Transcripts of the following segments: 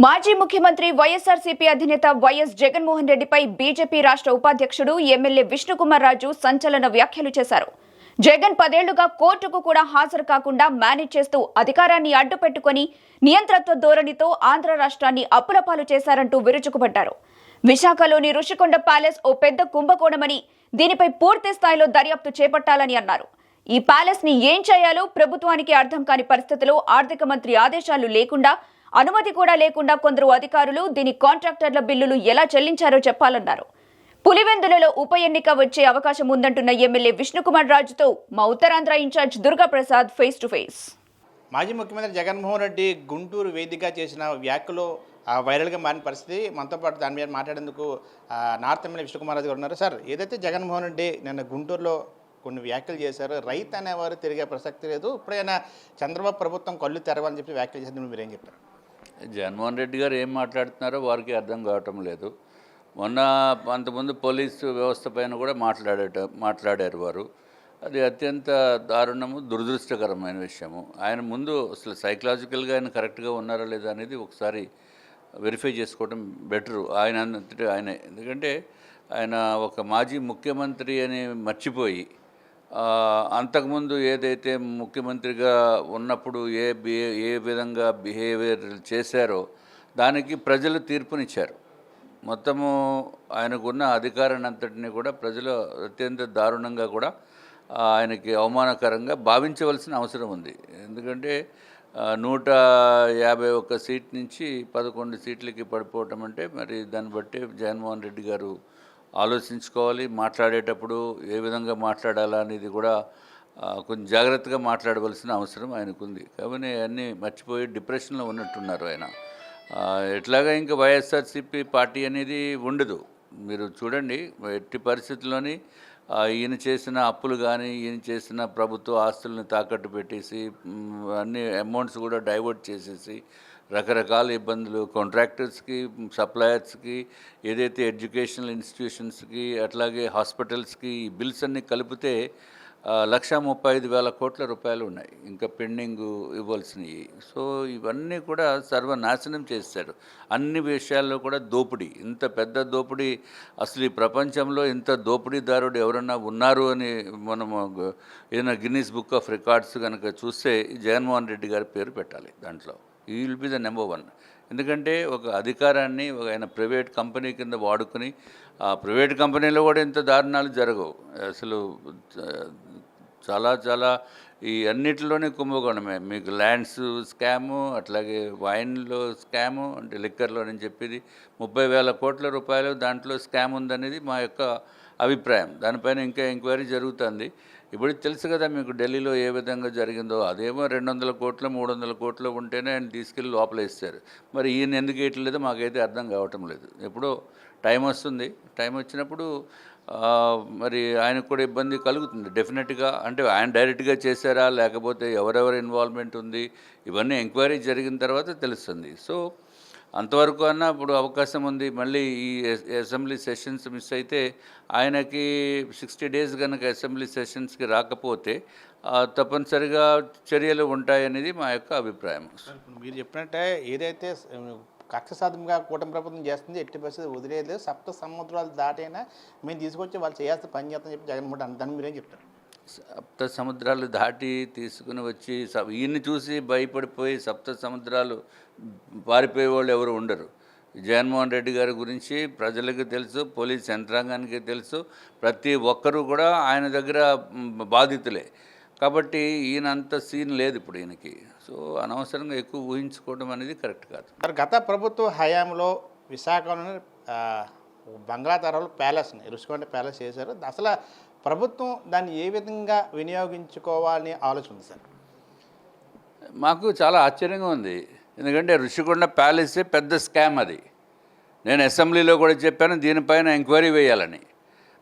మాజీ ముఖ్యమంత్రి వైఎస్ఆర్సీపీ అధినేత వైఎస్ జగన్మోహన్ రెడ్డిపై బీజేపీ రాష్ట్ర ఉపాధ్యక్షుడు ఎమ్మెల్యే విష్ణుకుమార్ రాజు సంచలన వ్యాఖ్యలు చేశారు. జగన్ 10 ఏళ్లుగా కోర్టుకు కూడా హాజరు కాకుండా మేనేజ్ చేస్తూ అధికారాన్ని అడ్డుపెట్టుకుని నియంత్రత్వ ధోరణితో ఆంధ్ర రాష్ట్రాన్ని అప్పులపాలు చేశారంటూ విరుచుకుపడ్డారు. విశాఖలోని రుషికొండ ప్యాలెస్ ఓ పెద్ద కుంభకోణమని, దీనిపై పూర్తి స్థాయిలో దర్యాప్తు చేపట్టాలని అన్నారు. ఈ ప్యాలెస్ ని ఏం చేయాలో ప్రభుత్వానికి అర్థం కాని పరిస్థితిలో ఆర్థిక మంత్రి ఆదేశాలు లేకుండా, అనుమతి కూడా లేకుండా కొందరు అధికారులు దీని కాంట్రాక్టర్ల బిల్లులు ఎలా చెల్లించారో చెప్పాలన్నారు. పులివెందులలో ఉప ఎన్నిక వచ్చే అవకాశం ఉందంటున్న ఎమ్మెల్యే విష్ణుకుమార్ రాజుతో మా Uttarandhra in-charge Durgaprasad face to face. మాజీ ముఖ్యమంత్రి జగన్మోహన్ రెడ్డి గుంటూరు వేదికగా చేసిన వ్యాఖ్యలు వైరల్గా మారిన పరిస్థితి. మనతో పాటు దాని మీద మాట్లాడేందుకు నార్త్ ఎమ్మెల్యే విష్ణుకుమార్ రాజు గారు ఉన్నారు. సార్, ఏదైతే జగన్మోహన్ రెడ్డి నిన్న గుంటూరులో కొన్ని వ్యాఖ్యలు చేశారు, రైతు అనేవారు తిరిగే ప్రసక్తి లేదు, ఇప్పుడైనా చంద్రబాబు ప్రభుత్వం కళ్ళు తెరవాలని చెప్పి వ్యాఖ్యలు చేసింది, మీరేం చెప్తారు? జగన్మోహన్ రెడ్డి గారు ఏం మాట్లాడుతున్నారో వారికి అర్థం కావటం లేదు. మొన్న అంతకుముందు పోలీసు వ్యవస్థ పైన కూడా మాట్లాడారు వారు. అది అత్యంత దారుణము, దురదృష్టకరమైన విషయము. ఆయన ముందు అసలు సైకలాజికల్గా ఆయన కరెక్ట్గా ఉన్నారా లేదా అనేది ఒకసారి వెరిఫై చేసుకోవడం బెటరు. ఆయన ఆయనే, ఎందుకంటే ఆయన ఒక మాజీ ముఖ్యమంత్రి అని మర్చిపోయి అంతకుముందు ఏదైతే ముఖ్యమంత్రిగా ఉన్నప్పుడు ఏ విధంగా బిహేవియర్ చేశారో దానికి ప్రజలు తీర్పునిచ్చారు. మొత్తము ఆయనకున్న అధికారాన్ని అంతటినీ కూడా ప్రజలు అత్యంత దారుణంగా కూడా ఆయనకి అవమానకరంగా భావించవలసిన అవసరం ఉంది. ఎందుకంటే 151 సీట్ నుంచి 11 సీట్లకి పడిపోవటం అంటే మరి దాన్ని బట్టి జగన్మోహన్ రెడ్డి గారు ఆలోచించుకోవాలి. మాట్లాడేటప్పుడు ఏ విధంగా మాట్లాడాలా అనేది కూడా కొంచెం జాగ్రత్తగా మాట్లాడవలసిన అవసరం ఆయనకుంది. కాబట్టి అన్నీ మర్చిపోయి డిప్రెషన్లో ఉన్నట్టున్నారు ఆయన. ఎట్లాగా ఇంకా వైఎస్ఆర్సీపీ పార్టీ అనేది ఉండదు. మీరు చూడండి, ఎట్టి పరిస్థితుల్లోని ఈయన చేసిన అప్పులు కానీ, ఈయన చేసిన ప్రభుత్వ ఆస్తులను తాకట్టు పెట్టేసి అన్ని అమౌంట్స్ కూడా డైవర్ట్ చేసేసి రకరకాల ఇబ్బందులు కాంట్రాక్టర్స్కి, సప్లయర్స్కి, ఏదైతే ఎడ్యుకేషనల్ ఇన్స్టిట్యూషన్స్కి, అట్లాగే హాస్పిటల్స్కి ఈ బిల్స్ అన్నీ కలిపితే 1,35,000 కోట్ల రూపాయలు ఉన్నాయి ఇంకా పెండింగ్ ఇవ్వాల్సినవి. సో ఇవన్నీ కూడా సర్వనాశనం చేశారు. అన్ని విషయాల్లో కూడా దోపిడీ, ఇంత పెద్ద దోపిడీ అసలు ఈ ప్రపంచంలో ఇంత దోపిడీదారుడు ఎవరన్నా ఉన్నారు అని మనం ఏదైనా గిన్నీస్ బుక్ ఆఫ్ రికార్డ్స్ కనుక చూస్తే జగన్మోహన్ రెడ్డి గారి పేరు పెట్టాలి దాంట్లో. ఈ విల్ బి ద నెంబర్ 1. ఎందుకంటే ఒక అధికారాన్ని ఆయన ప్రైవేట్ కంపెనీ కింద వాడుకుని, ఆ ప్రైవేట్ కంపెనీలో కూడా ఇంత దారుణాలు జరగవు. అసలు చాలా ఈ అన్నిటిలోనే కుంభకోణమే. మీకు ల్యాండ్స్ స్కాము, అట్లాగే వైన్లో స్కాము, అంటే లిక్కర్లో అని చెప్పేది 30,000 కోట్ల రూపాయలు దాంట్లో స్కామ్ ఉందనేది మా యొక్క అభిప్రాయం. దానిపైన ఇంకా ఎంక్వైరీ జరుగుతుంది. ఇప్పుడు తెలుసు కదా మీకు ఢిల్లీలో ఏ విధంగా జరిగిందో. అదేమో 200 కోట్లు 300 కోట్లు ఉంటేనే ఆయన తీసుకెళ్ళి లోపలేస్తారు. మరి ఈయన ఎందుకు వేయట్లేదో మాకైతే అర్థం కావటం లేదు. ఎప్పుడో టైం వస్తుంది, టైం వచ్చినప్పుడు మరి ఆయనకు కూడా ఇబ్బంది కలుగుతుంది డెఫినెట్గా. అంటే ఆయన డైరెక్ట్గా చేశారా లేకపోతే ఎవరెవరు ఇన్వాల్వ్మెంట్ ఉంది, ఇవన్నీ ఎంక్వైరీ జరిగిన తర్వాత తెలుస్తుంది. సో అంతవరకు అన్నా ఇప్పుడు అవకాశం ఉంది. మళ్ళీ ఈ అసెంబ్లీ సెషన్స్ మిస్ అయితే ఆయనకి 60 డేస్ కనుక అసెంబ్లీ సెషన్స్కి రాకపోతే తప్పనిసరిగా చర్యలు ఉంటాయనేది మా యొక్క అభిప్రాయం. మీరు చెప్పినట్టే ఏదైతే కక్ష సాధంగా కూటమి ప్రభుత్వం చేస్తుంది, ఎట్టి పరిస్థితి వదిలేదు, సప్త సముద్రాలు దాటైనా మేము తీసుకొచ్చి వాళ్ళు చేయాల్సిన పని చేస్తామని చెప్పి జగన్మోహన్, దాన్ని మీరేం చెప్తారు? సప్త సముద్రాలు దాటి తీసుకుని వచ్చి ఈయన్ని చూసి భయపడిపోయి సప్త సముద్రాలు పారిపోయే వాళ్ళు ఎవరు ఉండరు. జగన్మోహన్ రెడ్డి గారి గురించి ప్రజలకు తెలుసు, పోలీస్ యంత్రాంగానికి తెలుసు, ప్రతి ఒక్కరూ కూడా ఆయన దగ్గర బాధితులే. కాబట్టి ఈయన అంత సీన్ లేదు ఇప్పుడు ఈయనకి. సో అనవసరంగా ఎక్కువ ఊహించుకోవడం అనేది కరెక్ట్ కాదు. గత ప్రభుత్వ హయాంలో విశాఖలోని బంగ్లా తరహాలో ప్యాలెస్ని, రుషికొండ ప్యాలెస్ చేశారు. అసలు ప్రభుత్వం దాన్ని ఏ విధంగా వినియోగించుకోవాలని ఆలోచన ఉంది సార్? మాకు చాలా ఆశ్చర్యంగా ఉంది. ఎందుకంటే రుషికొండ ప్యాలెసే పెద్ద స్కామ్ అది. నేను అసెంబ్లీలో కూడా చెప్పాను దీనిపైన ఎంక్వైరీ వేయాలని.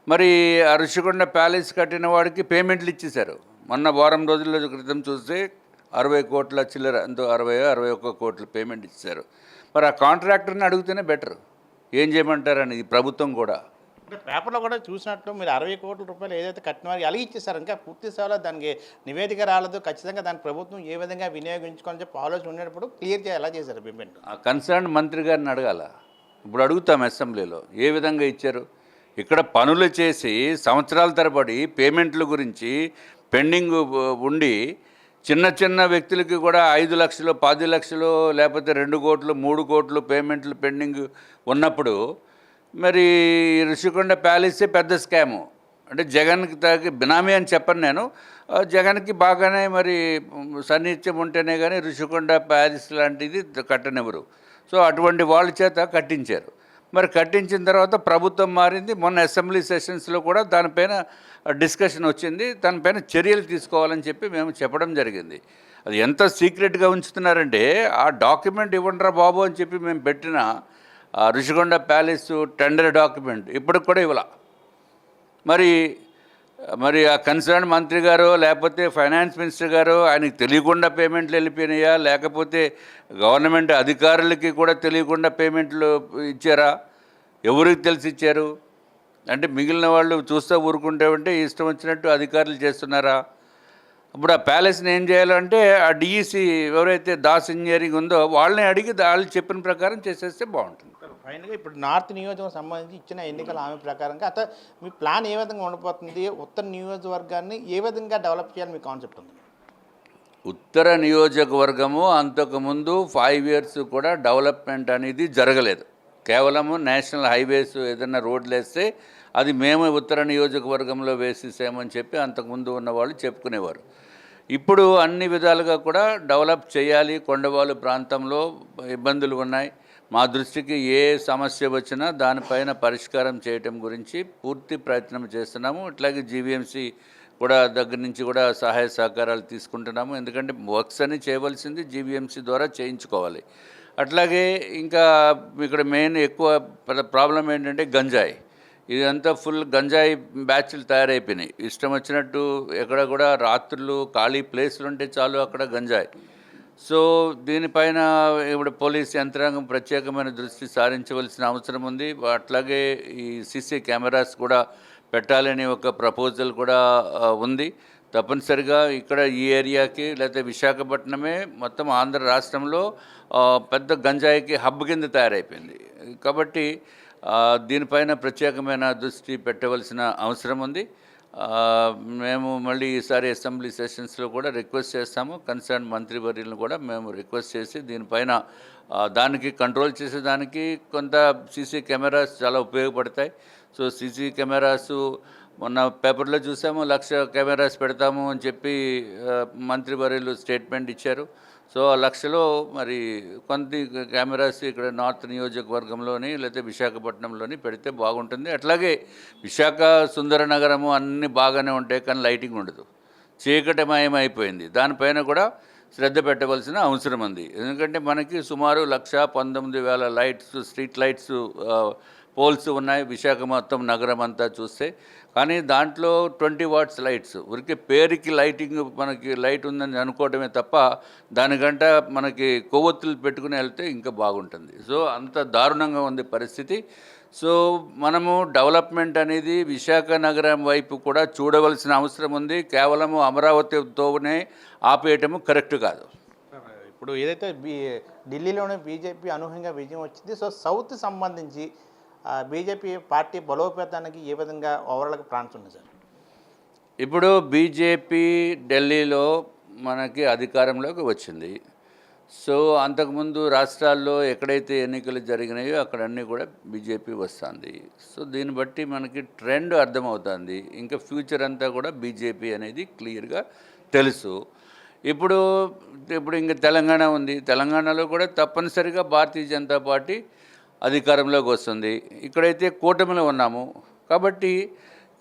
మరి ఆ రుషికొండ ప్యాలెస్ కట్టిన వాడికి పేమెంట్లు ఇచ్చేశారు. మొన్న వారం రోజుల క్రితం చూస్తే 60 కోట్ల చిల్లర, ఎంతో 61 కోట్ల పేమెంట్ ఇచ్చారు. మరి ఆ కాంట్రాక్టర్ని అడిగితేనే బెటర్, ఏం చేయమంటారని ఈ ప్రభుత్వం కూడా. పేపర్లో కూడా చూసినట్టు మీరు 60 కోట్ల రూపాయలు ఏదైతే కట్టిన వారికి అలాగే ఇచ్చేసారు. ఇంకా పూర్తి స్థాయిలో దానికి నివేదిక రాలేదు. ఖచ్చితంగా దాని ప్రభుత్వం ఏ విధంగా వినియోగించుకోవాలని చెప్పి ఆలోచన ఉండేటప్పుడు క్లియర్ చేయాలి. ఎలా చేశారు పేమెంట్? ఆ కన్సర్న్ మంత్రి గారిని అడగాల. ఇప్పుడు అడుగుతాం అసెంబ్లీలో ఏ విధంగా ఇచ్చారు. ఇక్కడ పనులు చేసి సంవత్సరాల తరబడి పేమెంట్ల గురించి పెండింగ్ ఉండి చిన్న చిన్న వ్యక్తులకి కూడా 5 లక్షలు 10 లక్షలు లేకపోతే 2 కోట్లు 3 కోట్లు పేమెంట్లు పెండింగ్ ఉన్నప్పుడు మరి ఋషికొండ ప్యాలెసే పెద్ద స్కాము. అంటే జగన్కి తాకి బినామీ అని చెప్పను నేను, జగన్కి బాగానే మరి సన్నిహిత్యం ఉంటేనే కానీ ఋషికొండ ప్యాలెస్ లాంటిది కట్టనివ్వరు. సో అటువంటి వాళ్ళ చేత కట్టించారు. మరి కట్టించిన తర్వాత ప్రభుత్వం మారింది. మొన్న అసెంబ్లీ సెషన్స్లో కూడా దానిపైన డిస్కషన్ వచ్చింది. దానిపైన చర్యలు తీసుకోవాలని చెప్పి మేము చెప్పడం జరిగింది. అది ఎంత సీక్రెట్గా ఉంచుతున్నారంటే ఆ డాక్యుమెంట్ ఇవ్వండిరా బాబు అని చెప్పి మేము పెట్టిన ఋషికొండ ప్యాలెస్ టెండర్ డాక్యుమెంట్ ఇప్పటికి కూడా ఇవ్వాల. మరి ఆ కన్సర్న్ మంత్రి గారు లేకపోతే ఫైనాన్స్ మినిస్టర్ గారు ఆయనకి తెలియకుండా పేమెంట్లు వెళ్ళిపోయినాయా, లేకపోతే గవర్నమెంట్ అధికారులకి కూడా తెలియకుండా పేమెంట్లు ఇచ్చారా, ఎవరికి తెలిసి ఇచ్చారు? అంటే మిగిలిన వాళ్ళు చూస్తూ ఊరుకుంటే ఉంటే ఇష్టం వచ్చినట్టు అధికారులు చేస్తున్నారా? ఇప్పుడు ఆ ప్యాలెస్ని ఏం చేయాలంటే ఆ డిఈసి ఎవరైతే దాస్ ఇంజనీరింగ్ ఉందో వాళ్ళని అడిగి వాళ్ళు చెప్పిన ప్రకారం చేసేస్తే బాగుంటుంది. ఫైనల్గా ఇప్పుడు నార్త్ నియోజకవర్గం సంబంధించి ఇచ్చిన ఎన్నికల హామీ ప్రకారంగా అత మీ ప్లాన్ ఏ విధంగా ఉండబోతుంది? ఉత్తర నియోజకవర్గాన్ని ఏ విధంగా డెవలప్ చేయాలని మీ కాన్సెప్ట్ ఉంది? ఉత్తర నియోజకవర్గము అంతకుముందు 5 years కూడా డెవలప్మెంట్ అనేది జరగలేదు. కేవలము నేషనల్ హైవేస్ ఏదైనా రోడ్లు వేస్తే అది మేము ఉత్తర నియోజకవర్గంలో వేసేసామని చెప్పి అంతకుముందు ఉన్న వాళ్ళు చెప్పుకునేవారు. ఇప్పుడు అన్ని విధాలుగా కూడా డెవలప్ చేయాలి. కొండవాళ్ళు ప్రాంతంలో ఇబ్బందులు ఉన్నాయి. మా దృష్టికి ఏ సమస్య వచ్చినా దానిపైన పరిష్కారం చేయటం గురించి పూర్తి ప్రయత్నం చేస్తున్నాము. ఇట్లాగే జీవీఎంసీ కూడా దగ్గర నుంచి కూడా సహాయ సహకారాలు తీసుకుంటున్నాము. ఎందుకంటే వర్క్స్ అని చేయవలసింది జీవీఎంసీ ద్వారా చేయించుకోవాలి. అట్లాగే ఇంకా ఇక్కడ మెయిన్ ఎక్కువ ప్రాబ్లం ఏంటంటే గంజాయి. ఇదంతా ఫుల్ గంజాయి బ్యాచ్లు తయారైపోయినాయి. ఇష్టం వచ్చినట్టు ఎక్కడ కూడా రాత్రులు ఖాళీ ప్లేస్లు ఉంటే చాలు అక్కడ గంజాయి. సో దీనిపైన ఇప్పుడు పోలీస్ యంత్రాంగం ప్రత్యేకమైన దృష్టి సారించవలసిన అవసరం ఉంది. అట్లాగే ఈ సీసీ కెమెరాస్ కూడా పెట్టాలని ఒక ప్రపోజల్ కూడా ఉంది. తప్పనిసరిగా ఇక్కడ ఈ ఏరియాకి లేకపోతే విశాఖపట్నమే మొత్తం ఆంధ్ర రాష్ట్రంలో పెద్ద గంజాయికి హబ్ కింద తయారైపోయింది. కాబట్టి దీనిపైన ప్రత్యేకమైన దృష్టి పెట్టవలసిన అవసరం ఉంది. మేము మళ్ళీ ఈసారి అసెంబ్లీ సెషన్స్లో కూడా రిక్వెస్ట్ చేస్తాము. కన్సర్న్ మంత్రివర్యులను కూడా మేము రిక్వెస్ట్ చేసి దీనిపైన దానికి కంట్రోల్ చేసేదానికి కొంత సీసీ కెమెరాస్ చాలా ఉపయోగపడతాయి. సో సీసీ కెమెరాసు మొన్న పేపర్లో చూసాము 1,00,000 కెమెరాస్ పెడతాము అని చెప్పి మంత్రివర్యులు స్టేట్మెంట్ ఇచ్చారు. సో ఆ 1,00,000లో మరి కొంత కెమెరాస్ ఇక్కడ నార్త్ నియోజకవర్గంలోని లేకపోతే విశాఖపట్నంలోని పెడితే బాగుంటుంది. అట్లాగే విశాఖ సుందర నగరము అన్నీ బాగానే ఉంటాయి, కానీ లైటింగ్ ఉండదు, చీకటిమయం అయిపోయింది. దానిపైన కూడా శ్రద్ధ పెట్టవలసిన అవసరం ఉంది. ఎందుకంటే మనకి సుమారు 1,19,000 లైట్స్, స్ట్రీట్ లైట్స్ పోల్స్ ఉన్నాయి విశాఖ మొత్తం నగరం అంతా చూస్తే. కానీ దాంట్లో 20 watts లైట్స్, ఊరికే పేరుకి లైటింగ్ మనకి లైట్ ఉందని అనుకోవడమే తప్ప దానికంటే మనకి కొవ్వొత్తులు పెట్టుకుని వెళ్తే ఇంకా బాగుంటుంది. సో అంత దారుణంగా ఉంది పరిస్థితి. సో మనము డెవలప్మెంట్ అనేది విశాఖ నగరం వైపు కూడా చూడవలసిన అవసరం ఉంది. కేవలము అమరావతితోనే ఆపేయటము కరెక్ట్ కాదు. ఇప్పుడు ఏదైతే ఢిల్లీలోనే బీజేపీ అనూహ్యంగా విజయం వచ్చింది. సో సౌత్ సంబంధించి బీజేపీ పార్టీ బలోపేతానికి ఏ విధంగా ఓవరాల్గా ప్లాన్స్ ఉన్నాయి సార్? ఇప్పుడు బీజేపీ ఢిల్లీలో మనకి అధికారంలోకి వచ్చింది. సో అంతకుముందు రాష్ట్రాల్లో ఎక్కడైతే ఎన్నికలు జరిగినాయో అక్కడన్నీ కూడా బీజేపీ వస్తుంది. సో దీన్ని బట్టి మనకి ట్రెండ్ అర్థమవుతుంది. ఇంకా ఫ్యూచర్ అంతా కూడా బీజేపీ అనేది క్లియర్గా తెలుసు. ఇప్పుడు ఇంకా తెలంగాణ ఉంది. తెలంగాణలో కూడా తప్పనిసరిగా భారతీయ జనతా పార్టీ అధికారంలోకి వస్తుంది. ఇక్కడైతే కూటమిలో ఉన్నాము కాబట్టి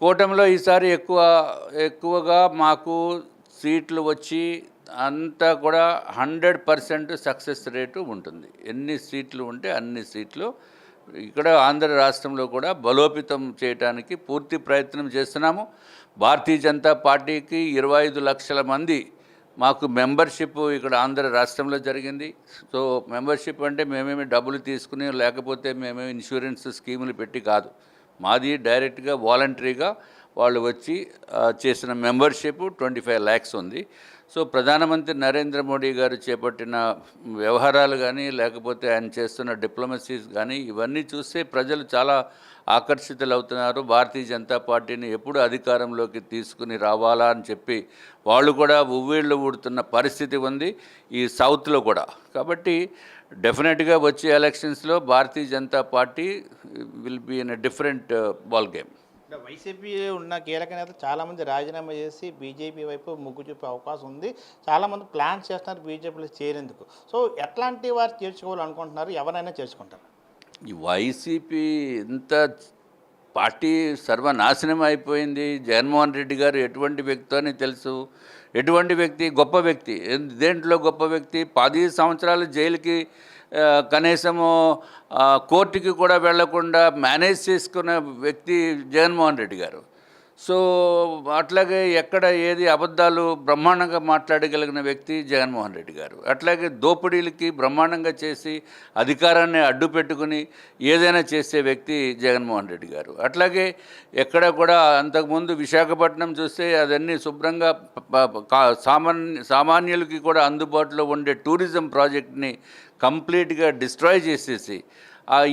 కూటమిలో ఈసారి ఎక్కువగా మాకు సీట్లు వచ్చి అంతా కూడా 100% సక్సెస్ రేటు ఉంటుంది. ఎన్ని సీట్లు ఉంటే అన్ని సీట్లు ఇక్కడ ఆంధ్ర రాష్ట్రంలో కూడా బలోపేతం చేయడానికి పూర్తి ప్రయత్నం చేస్తున్నాము. భారతీయ జనతా పార్టీకి 25 లక్షల మంది మాకు మెంబర్షిప్ ఇక్కడ ఆంధ్ర రాష్ట్రంలో జరిగింది. సో మెంబర్షిప్ అంటే మేమేమి డబ్బులు తీసుకుని లేకపోతే మేమేమి ఇన్సూరెన్స్ స్కీములు పెట్టి కాదు. మాది డైరెక్ట్గా వాలంటరీగా వాళ్ళు వచ్చి చేసిన మెంబర్షిప్ 25 lakhs ఉంది. సో ప్రధానమంత్రి నరేంద్ర మోడీ గారు చేపట్టిన వ్యవహారాలు కానీ లేకపోతే ఆయన చేస్తున్న డిప్లొమసీస్ కానీ ఇవన్నీ చూస్తే ప్రజలు చాలా ఆకర్షితులవుతున్నారు. భారతీయ జనతా పార్టీని ఎప్పుడు అధికారంలోకి తీసుకుని రావాలా అని చెప్పి వాళ్ళు కూడా ఉవ్వేళ్ళు ఊడుతున్న పరిస్థితి ఉంది ఈ సౌత్లో కూడా. కాబట్టి డెఫినెట్గా వచ్చే ఎలక్షన్స్లో Bharatiya Janata Party will be in a different ball game. YCP ఉన్న కీలక నేతలు చాలామంది రాజీనామా చేసి బీజేపీ వైపు మొగ్గు చూపే అవకాశం ఉంది. చాలామంది ప్లాన్ చేస్తున్నారు బీజేపీలో చేరేందుకు. సో ఎట్లాంటి వారు చేర్చుకోవాలనుకుంటున్నారు? ఎవరైనా చేర్చుకుంటారు? ఈ వైసీపీ ఇంత పార్టీ సర్వనాశనం అయిపోయింది. జగన్మోహన్ రెడ్డి గారు ఎటువంటి వ్యక్తి అని తెలుసు. ఎటువంటి వ్యక్తి? గొప్ప వ్యక్తి. దేంట్లో గొప్ప వ్యక్తి? 10 సంవత్సరాలు జైలుకి కనీసము కోర్టుకి కూడా వెళ్లకుండా మేనేజ్ చేసుకున్న వ్యక్తి జగన్మోహన్ రెడ్డి గారు. సో అట్లాగే ఎక్కడ ఏది అబద్ధాలు బ్రహ్మాండంగా మాట్లాడగలిగిన వ్యక్తి జగన్మోహన్ రెడ్డి గారు. అట్లాగే దోపిడీలకి బ్రహ్మాండంగా చేసి అధికారాన్ని అడ్డు పెట్టుకుని ఏదైనా చేసే వ్యక్తి జగన్మోహన్ రెడ్డి గారు. అట్లాగే ఎక్కడ కూడా అంతకుముందు విశాఖపట్నం చూస్తే అదన్నీ శుభ్రంగా సామాన్యులకి కూడా అందుబాటులో ఉండే టూరిజం ప్రాజెక్ట్ని కంప్లీట్గా డిస్ట్రాయ్ చేసేసి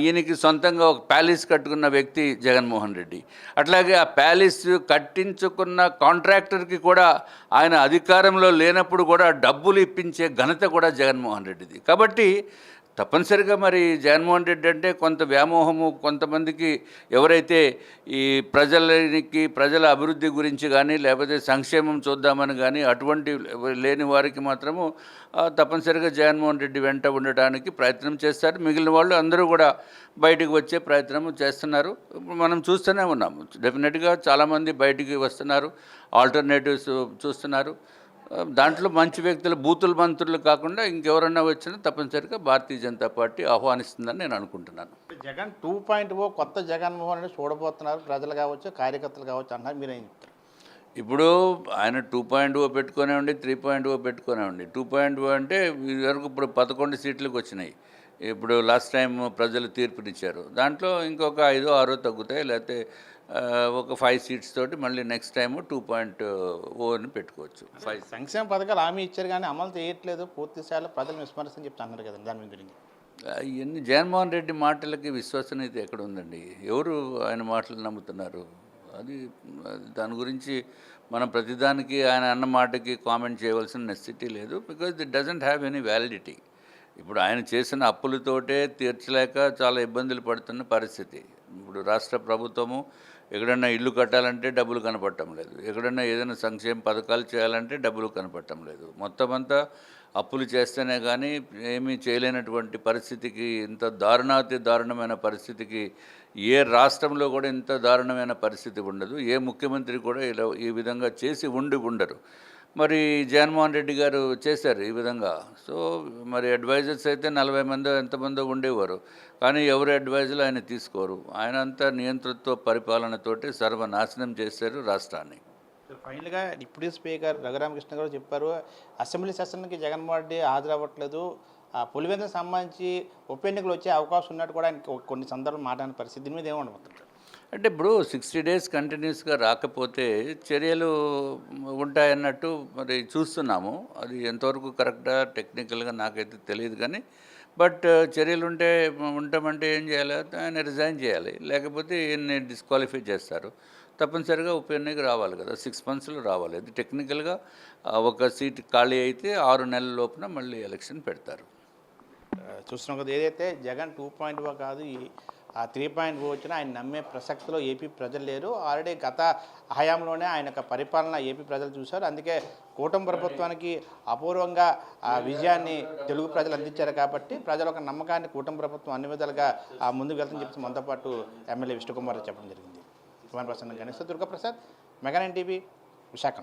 ఈయనకి సొంతంగా ఒక ప్యాలెస్ కట్టుకున్న వ్యక్తి జగన్మోహన్ రెడ్డి. అట్లాగే ఆ ప్యాలెస్ కట్టించుకున్న కాంట్రాక్టర్కి కూడా ఆయన అధికారంలో లేనప్పుడు కూడా డబ్బులు ఇప్పించే ఘనత కూడా జగన్మోహన్ రెడ్డిది. కాబట్టి తప్పనిసరిగా మరి జగన్మోహన్ రెడ్డి అంటే కొంత వ్యామోహము, కొంతమందికి ఎవరైతే ఈ ప్రజల అభివృద్ధి గురించి కానీ లేకపోతే సంక్షేమం చూద్దామని కానీ అటువంటి లేని వారికి మాత్రము తప్పనిసరిగా జగన్మోహన్ రెడ్డి వెంట ఉండటానికి ప్రయత్నం చేస్తారు. మిగిలిన వాళ్ళు అందరూ కూడా బయటకు వచ్చే ప్రయత్నం చేస్తున్నారు. మనం చూస్తూనే ఉన్నాము. డెఫినెట్గా చాలామంది బయటికి వస్తున్నారు, ఆల్టర్నేటివ్స్ చూస్తున్నారు. దాంట్లో మంచి వ్యక్తులు, బూతుల మంత్రులు కాకుండా ఇంకెవరన్నా వచ్చినా తప్పనిసరిగా భారతీయ జనతా పార్టీ ఆహ్వానిస్తుందని నేను అనుకుంటున్నాను. జగన్ 2.0 కొత్త జగన్మోహన్ రెడ్డి చూడబోతున్నారు. ప్రజలు కావచ్చు, కార్యకర్తలు కావచ్చు అంటున్నారు. మీరేం చెప్తారు? ఇప్పుడు ఆయన 2.0 పెట్టుకునేవండి, 3.0 పెట్టుకునేవండి. 2.0 అంటే ఇదివరకు ఇప్పుడు 11 సీట్లకు వచ్చినాయి. ఇప్పుడు లాస్ట్ టైం ప్రజలు తీర్పునిచ్చారు. దాంట్లో ఇంకొక 5-6 తగ్గుతాయి, లేకపోతే ఒక 5 seats తోటి మళ్ళీ నెక్స్ట్ టైము 2.0 పెట్టుకోవచ్చు. సంక్షేమ పథకాలు హామీ ఇచ్చారు కానీ అమలు చేయట్లేదు, పూర్తి స్థాయిలో ప్రజలు విస్మరిస్తని చెప్తా అన్నారు కదా, దాని గురించి. ఇవన్నీ జగన్మోహన్ రెడ్డి మాటలకి విశ్వసనీయత ఎక్కడ ఉందండి? ఎవరు ఆయన మాటలు నమ్ముతున్నారు? అది దాని గురించి మనం ప్రతిదానికి ఆయన అన్న మాటకి కామెంట్ చేయవలసిన నెసెసిటీ లేదు. Because it doesn't have any validity. ఇప్పుడు ఆయన చేసిన అప్పులతోటే తీర్చలేక చాలా ఇబ్బందులు పడుతున్న పరిస్థితి. ఇప్పుడు రాష్ట్ర ప్రభుత్వము ఎక్కడన్నా ఇల్లు కట్టాలంటే డబ్బులు కనపడటం లేదు, ఎక్కడన్నా ఏదైనా సంక్షేమ పథకాలు చేయాలంటే డబ్బులు కనపడటం లేదు. మొత్తం అంతా అప్పులు చేస్తేనే కానీ ఏమీ చేయలేనటువంటి పరిస్థితికి, ఇంత దారుణాతి దారుణమైన పరిస్థితికి ఏ రాష్ట్రంలో కూడా ఇంత దారుణమైన పరిస్థితి ఉండదు. ఏ ముఖ్యమంత్రి కూడా ఇలా ఈ విధంగా చేసి ఉండరు. మరి జగన్మోహన్ రెడ్డి గారు చేశారు ఈ విధంగా. సో మరి అడ్వైజర్స్ అయితే 40 మందో ఎంతమందో ఉండేవారు, కానీ ఎవరు అడ్వైజులు ఆయన తీసుకోరు. ఆయన అంతా నియంతృత్వ పరిపాలనతోటి సర్వనాశనం చేశారు రాష్ట్రాన్ని. ఫైనల్గా డిప్యూటీ స్పీకర్ రఘురామకృష్ణ గారు చెప్పారు, అసెంబ్లీ సెషన్కి జగన్మోహన్ రెడ్డి హాజరవ్వట్లేదు, పులివెందుకు సంబంధించి ఉప ఎన్నికలు వచ్చే అవకాశం ఉన్నట్టు కూడా ఆయనకి కొన్ని సందర్భాలు మాట్లాడిన పరిస్థితి. దీని మీద ఏమండబోతుంది? అంటే ఇప్పుడు 60 days కంటిన్యూస్గా రాకపోతే చర్యలు ఉంటాయన్నట్టు మరి చూస్తున్నాము. అది ఎంతవరకు కరెక్టా టెక్నికల్గా నాకైతే తెలియదు, కానీ బట్ చర్యలు ఉంటామంటే ఏం చేయాలి? ఆయన రిజైన్ చేయాలి, లేకపోతే ఈయన్ని డిస్క్వాలిఫై చేస్తారు. తప్పనిసరిగా ఉప ఎన్నిక రావాలి కదా, 6 monthsలో రావాలి. అది టెక్నికల్గా ఒక సీట్ ఖాళీ అయితే 6 నెలల లోపున మళ్ళీ ఎలక్షన్ పెడతారు. చూస్తున్నాం కదా, ఏదైతే జగన్ 2.0 కాదు, ఆ 3.0 వచ్చినా ఆయన నమ్మే ప్రసక్తిలో ఏపీ ప్రజలు లేరు. ఆల్రెడీ గత హయాంలోనే ఆయన యొక్క పరిపాలన ఏపీ ప్రజలు చూశారు. అందుకే కూటమి ప్రభుత్వానికి అపూర్వంగా ఆ విజయాన్ని తెలుగు ప్రజలు అందించారు. కాబట్టి ప్రజల ఒక నమ్మకాన్ని కూటమి ప్రభుత్వం అన్ని విధాలుగా ముందుకు వెళ్తుందని చెప్పి మనతో పాటు ఎమ్మెల్యే విష్ణుకుమార్ చెప్పడం జరిగింది. Kumar Prasanna Ganesh Durgaprasad, mega 9 TV, Visakha.